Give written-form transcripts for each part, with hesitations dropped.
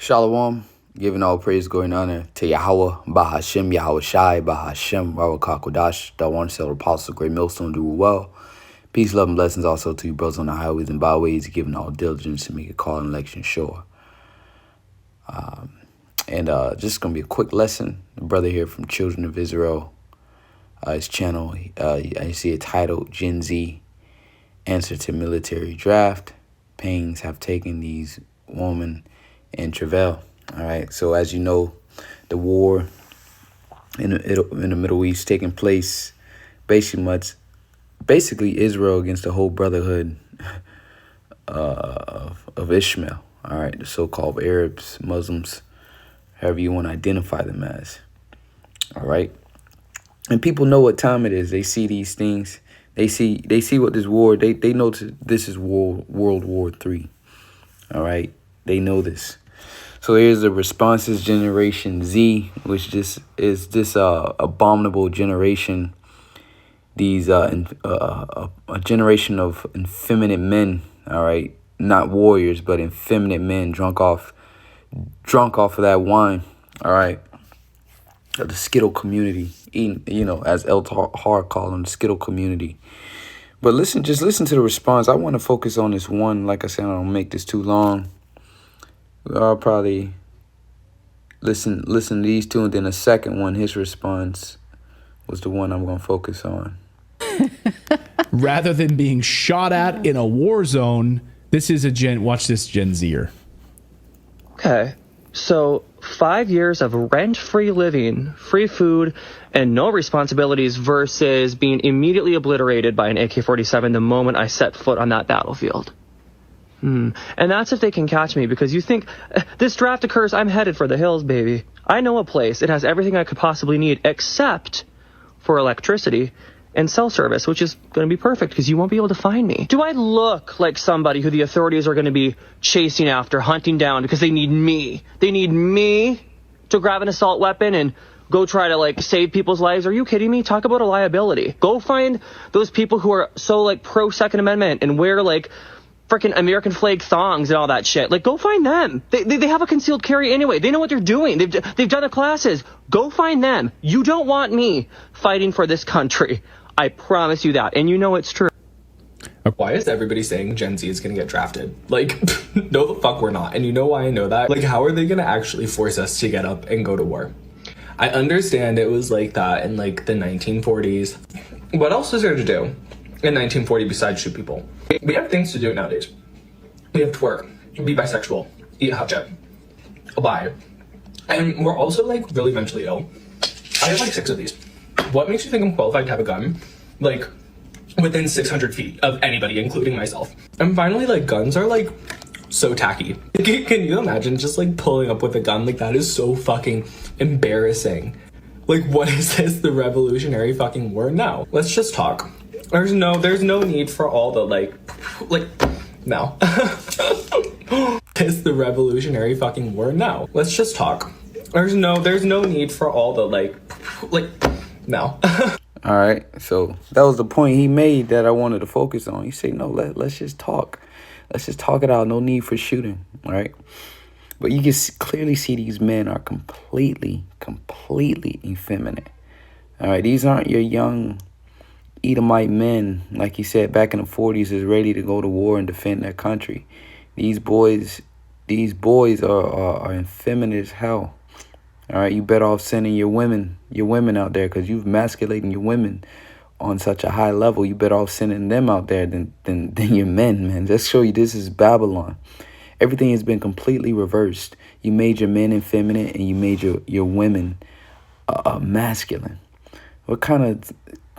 Shalom, giving all praise, glory, and honor to Yahweh, Bahashem, Yahweh Shai, Bahashem, Barakah Kodash, that one cell apostle, great millstone, do well. Peace, love, and blessings also to you, brothers on the highways and byways, giving all diligence to make a call and election sure. Just going to be a quick lesson. The brother here from Children of Israel, his channel, I see it titled Gen Z, Answer to Military Draft. Pangs have taken these women in travail. All right. So as you know, the war in the Middle East taking place, basically Israel against the whole brotherhood of Ishmael. All right, the so-called Arabs, Muslims, however you want to identify them as. All right, and people know what time it is. They see these things. They see what this war. They know this is World War III. All right, they know this. So here's the responses Generation Z, which just is this abominable generation. These a generation of effeminate men. All right, not warriors, but effeminate men, drunk off of that wine. All right, of the Skittle community, eating, as El Har called them, the Skittle community. But just listen to the response. I want to focus on this one. Like I said, I don't make this too long. I'll probably listen to these two, and then the second one, his response, was the one I'm going to focus on. Rather than being shot at in a war zone, this is watch this Gen Zer. Okay, so 5 years of rent-free living, free food, and no responsibilities versus being immediately obliterated by an AK-47 the moment I set foot on that battlefield. And that's if they can catch me, because you think, this draft occurs, I'm headed for the hills, baby. I know a place. It has everything I could possibly need, except for electricity and cell service, which is going to be perfect because you won't be able to find me. Do I look like somebody who the authorities are going to be chasing after, hunting down, because they need me? They need me to grab an assault weapon and go try to, save people's lives? Are you kidding me? Talk about a liability. Go find those people who are so, pro-Second Amendment and wear, freaking American flag thongs and all that shit. Go find them. They have a concealed carry anyway. They know what they're doing. They've done the classes. Go find them. You don't want me fighting for this country. I promise you that. And you know it's true. Why is everybody saying Gen Z is going to get drafted? No the fuck we're not. And you know why I know that? How are they going to actually force us to get up and go to war? I understand it was like that in the 1940s. What else is there to do in 1940 besides shoot people? We have things to do nowadays. We have to work, be bisexual, eat hot jet, bi. And we're also really mentally ill. I have 6 of these. What makes you think I'm qualified to have a gun? Within 600 feet of anybody, including myself. And finally, guns are so tacky. Can you imagine just pulling up with a gun? That is so fucking embarrassing. What is this? The Revolutionary fucking War? No. Let's just talk. There's no need for all the no. It's the Revolutionary fucking War? No. Let's just talk. There's no need for all the no. All right, so that was the point he made that I wanted to focus on. He said, no, let's just talk. Let's just talk it out. No need for shooting, all right? But you can clearly see these men are completely effeminate. All right, these aren't your young Edomite men, like he said, back in the 40s, is ready to go to war and defend their country. These boys are effeminate as hell. All right, you better off sending your women out there, because you've emasculating your women on such a high level. You better off sending them out there than your men, man. Just show you this is Babylon. Everything has been completely reversed. You made your men effeminate and you made your women masculine. What kind of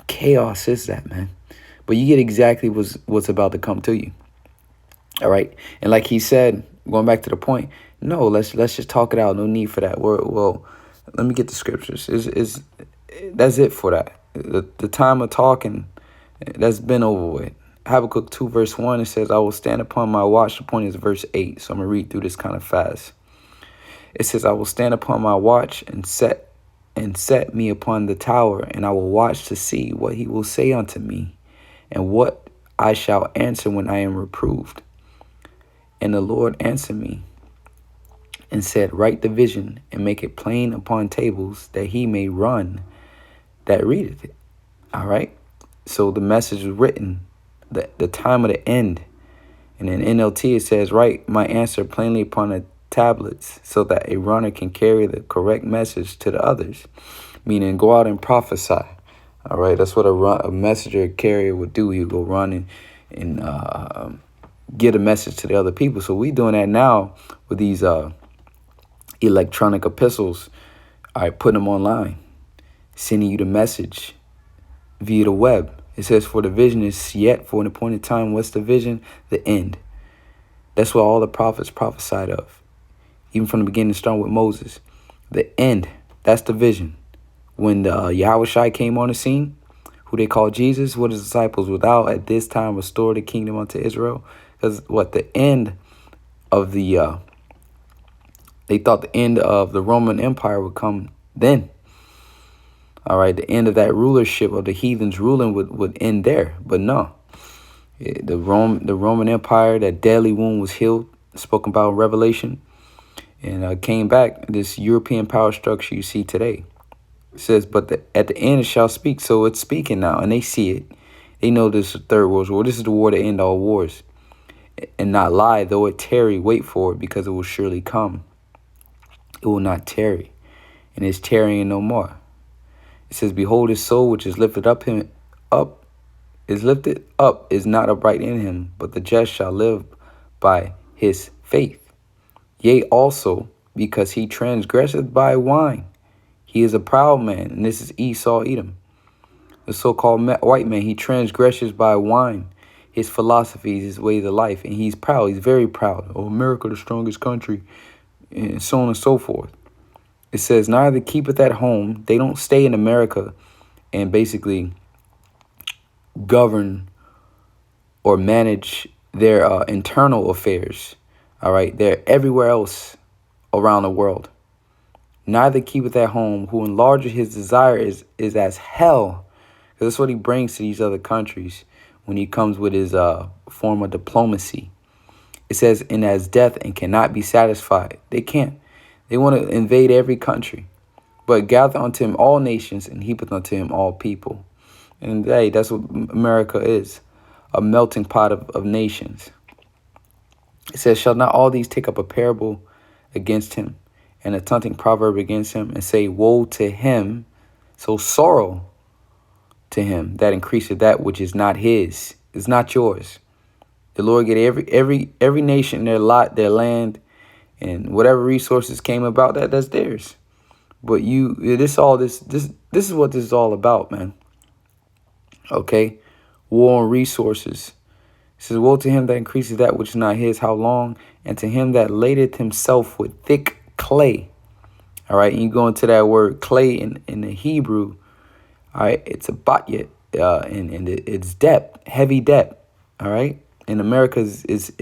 chaos is that, man? But you get exactly what's about to come to you. All right, and like he said, going back to the point, no, let's just talk it out. No need for that. Well, let me get the scriptures. That's it for that. The time of talking, that's been over with. Habakkuk 2 verse 1, it says, I will stand upon my watch. The point is verse 8, so I'm going to read through this kind of fast. It says, I will stand upon my watch and set me upon the tower, and I will watch to see what he will say unto me, and what I shall answer when I am reproved. And the Lord answered me and said, write the vision and make it plain upon tables that he may run that readeth it. All right. So the message was written, the time of the end. And in NLT it says, write my answer plainly upon the tablets so that a runner can carry the correct message to the others. Meaning go out and prophesy. All right. That's what a messenger carrier would do. He would go run and get a message to the other people. So we doing that now with these electronic epistles. All right, putting them online, sending you the message via the web. It says, for the vision is yet for an appointed time. What's the vision? The end. That's what all the prophets prophesied of. Even from the beginning, starting with Moses. The end. That's the vision. When the Yahushua came on the scene, who they called Jesus, what his disciples without at this time restore the kingdom unto Israel. Because the end of the, they thought the end of the Roman Empire would come then. All right, the end of that rulership of the heathens ruling would end there. But no, the Roman Empire, that deadly wound was healed, spoken about in Revelation, and came back, this European power structure you see today. It says, but at the end it shall speak. So it's speaking now, and they see it. They know this is the third world war. This is the war to end all wars. And not lie, though it tarry, wait for it, because it will surely come. It will not tarry, and it's tarrying no more. It says, behold, his soul which is lifted up is not upright in him, but the just shall live by his faith. Yea, also, because he transgresseth by wine. He is a proud man, and this is Esau, Edom. The so-called white man, he transgresses by wine. His philosophies, his ways of life, and he's proud. He's very proud. Oh, America, the strongest country, and so on and so forth. It says, neither keepeth at home. They don't stay in America and basically govern or manage their internal affairs. All right. They're everywhere else around the world. Neither keepeth at home, who enlarges his desire is as hell. Because that's what he brings to these other countries when he comes with his form of diplomacy. It says, and as death and cannot be satisfied. They can't. They want to invade every country, but gather unto him all nations and heapeth unto him all people. And hey, that's what America is, a melting pot of nations. It says, shall not all these take up a parable against him and a taunting proverb against him and say, woe to him, so sorrow to him that increaseth that which is not his, is not yours. The Lord get every nation their lot, their land, and whatever resources came about, that's theirs. But this is what this is all about, man. Okay? War on resources. It says, woe to him that increases that which is not his, how long? And to him that ladeth himself with thick clay. All right, and you go into that word clay in the Hebrew. All right, it's a batyet, and it's depth, heavy depth. All right, in America is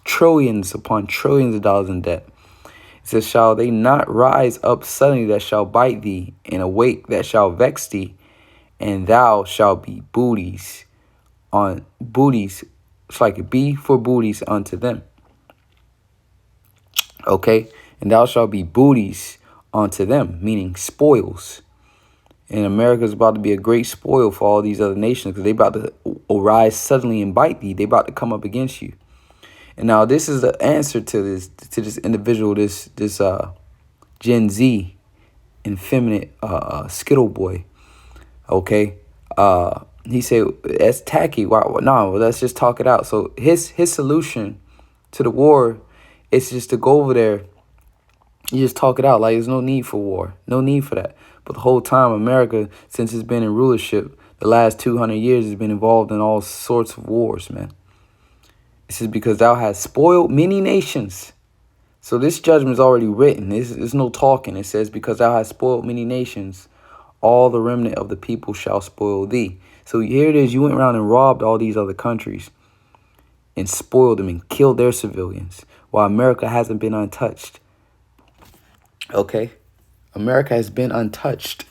trillions upon trillions of dollars in debt. It says, shall they not rise up suddenly that shall bite thee, and awake that shall vex thee, and thou shalt be booties on booties. It's like a bee for booties unto them. Okay, and thou shalt be booties unto them, meaning spoils. And America is about to be a great spoil for all these other nations because they about to arise suddenly and bite thee. They about to come up against you. And now this is the answer to this individual, this Gen Z, effeminate Skittle boy. Okay, he said that's tacky. Why? No, let's just talk it out. So his solution to the war is just to go over there. You just talk it out. Like there's no need for war, no need for that. But the whole time, America, since it's been in rulership, the last 200 years has been involved in all sorts of wars, man. This is because thou hast spoiled many nations. So this judgment is already written. There's no talking. It says, because thou hast spoiled many nations, all the remnant of the people shall spoil thee. So here it is. You went around and robbed all these other countries and spoiled them and killed their civilians while America hasn't been untouched. Okay? America has been untouched.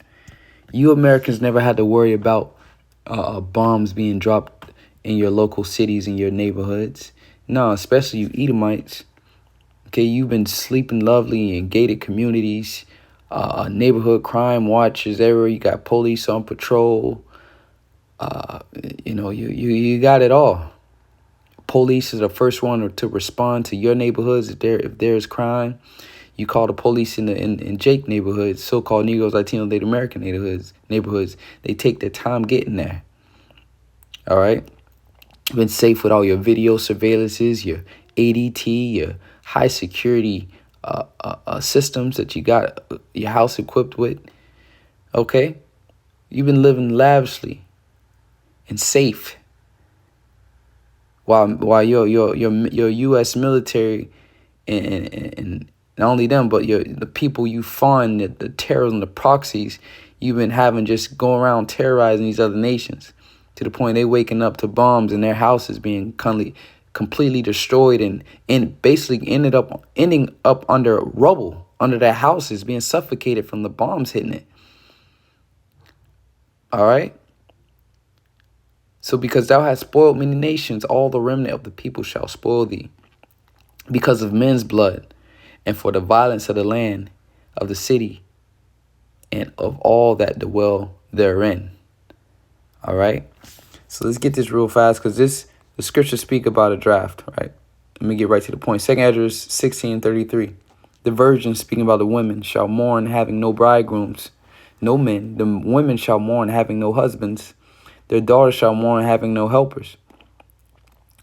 You Americans never had to worry about bombs being dropped in your local cities and your neighborhoods. No, especially you Edomites. Okay, you've been sleeping lovely in gated communities, neighborhood crime watches everywhere. You got police on patrol. You got it all. Police is the first one to respond to your neighborhoods if there's crime. You call the police in Jake neighborhoods, so-called Negroes, Latino, Native American neighborhoods. They take their time getting there. All right. You've been safe with all your video surveillances, your ADT, your high security systems that you got your house equipped with. Okay. You've been living lavishly and safe. While your U.S. military and not only them, but the people you fund, the terrorists and the proxies, you've been having just go around terrorizing these other nations to the point they waking up to bombs and their houses being completely destroyed and basically ending up under rubble, under their houses being suffocated from the bombs hitting it. All right. So because thou hast spoiled many nations, all the remnant of the people shall spoil thee, because of men's blood, and for the violence of the land, of the city, and of all that dwell therein. All right. So let's get this real fast, because the scriptures speak about a draft. Right. Let me get right to the point. 2 Esdras 16:33. The virgins, speaking about the women, shall mourn, having no bridegrooms, no men. The women shall mourn, having no husbands. Their daughters shall mourn, having no helpers.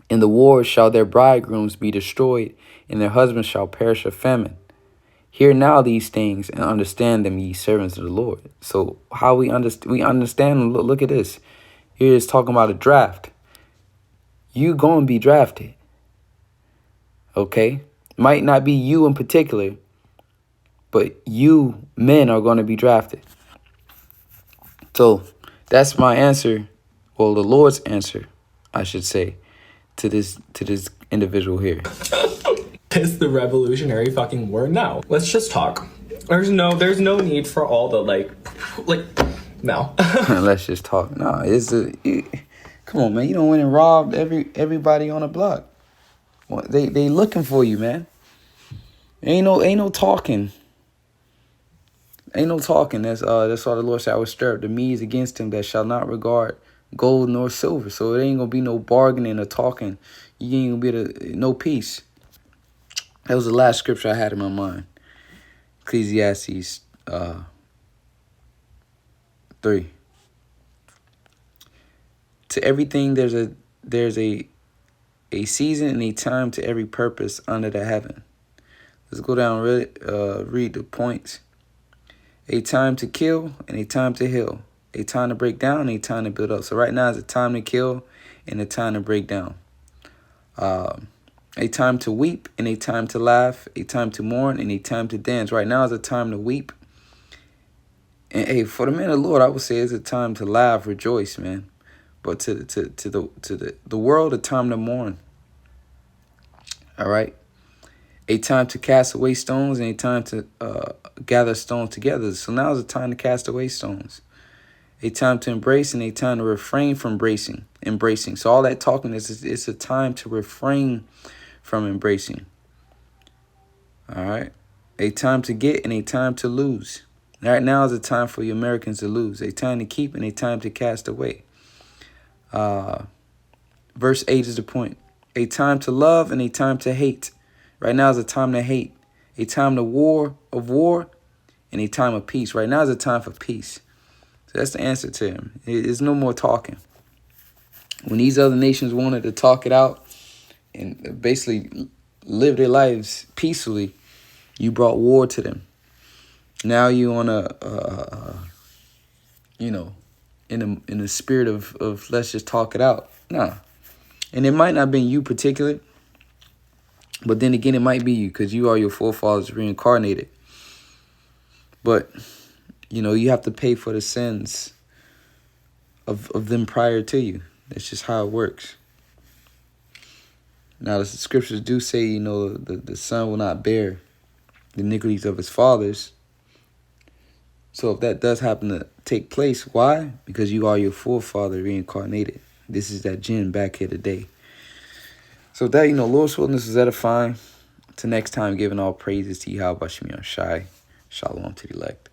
In the wars shall their bridegrooms be destroyed, and their husbands shall perish of famine. Hear now these things, and understand them, ye servants of the Lord. So how we understand, look at this. Here it's talking about a draft. You going to be drafted. Okay? Might not be you in particular, but you men are going to be drafted. So that's my answer. Well, the Lord's answer, I should say, to this individual here. It's the Revolutionary fucking War now. Let's just talk. There's no need for all the no. Let's just talk. No, come on, man. You don't went and robbed everybody on the block. Well, they looking for you, man. Ain't no talking. Ain't no talking. That's why the Lord said, I will stir up the Medes against him that shall not regard gold nor silver. So it ain't gonna be no bargaining or talking. You ain't gonna be no peace. That was the last scripture I had in my mind. Ecclesiastes 3. To everything there's a season and a time to every purpose under the heaven. Let's go down and read the points. A time to kill and a time to heal. A time to break down and a time to build up. So right now is a time to kill and a time to break down. A time to weep and a time to laugh. A time to mourn and a time to dance. Right now is a time to weep. And hey, for the man of the Lord, I would say it's a time to laugh, rejoice, man. But to the world, a time to mourn. All right. A time to cast away stones and a time to gather stones together. So now is a time to cast away stones. A time to embrace and a time to refrain from embracing. So all that talking it's a time to refrain from embracing. All right. A time to get and a time to lose. Right now is a time for you Americans to lose. A time to keep and a time to cast away. Verse 8 is the point. A time to love and a time to hate. Right now is a time to hate. A time of war and a time of peace. Right now is a time for peace. So that's the answer to him. There's no more talking. When these other nations wanted to talk it out and basically live their lives peacefully, you brought war to them. Now you on in the spirit of let's just talk it out. Nah. And it might not have been you particular, but then again, it might be you because you are your forefathers reincarnated. But, you have to pay for the sins of them prior to you. That's just how it works. Now, the scriptures do say, the son will not bear the iniquities of his fathers. So if that does happen to take place, why? Because you are your forefather reincarnated. This is that jinn back here today. So that, Lord's willing, this is edifying. Till next time, giving all praises to Yahweh Shai. Shalom to the elect.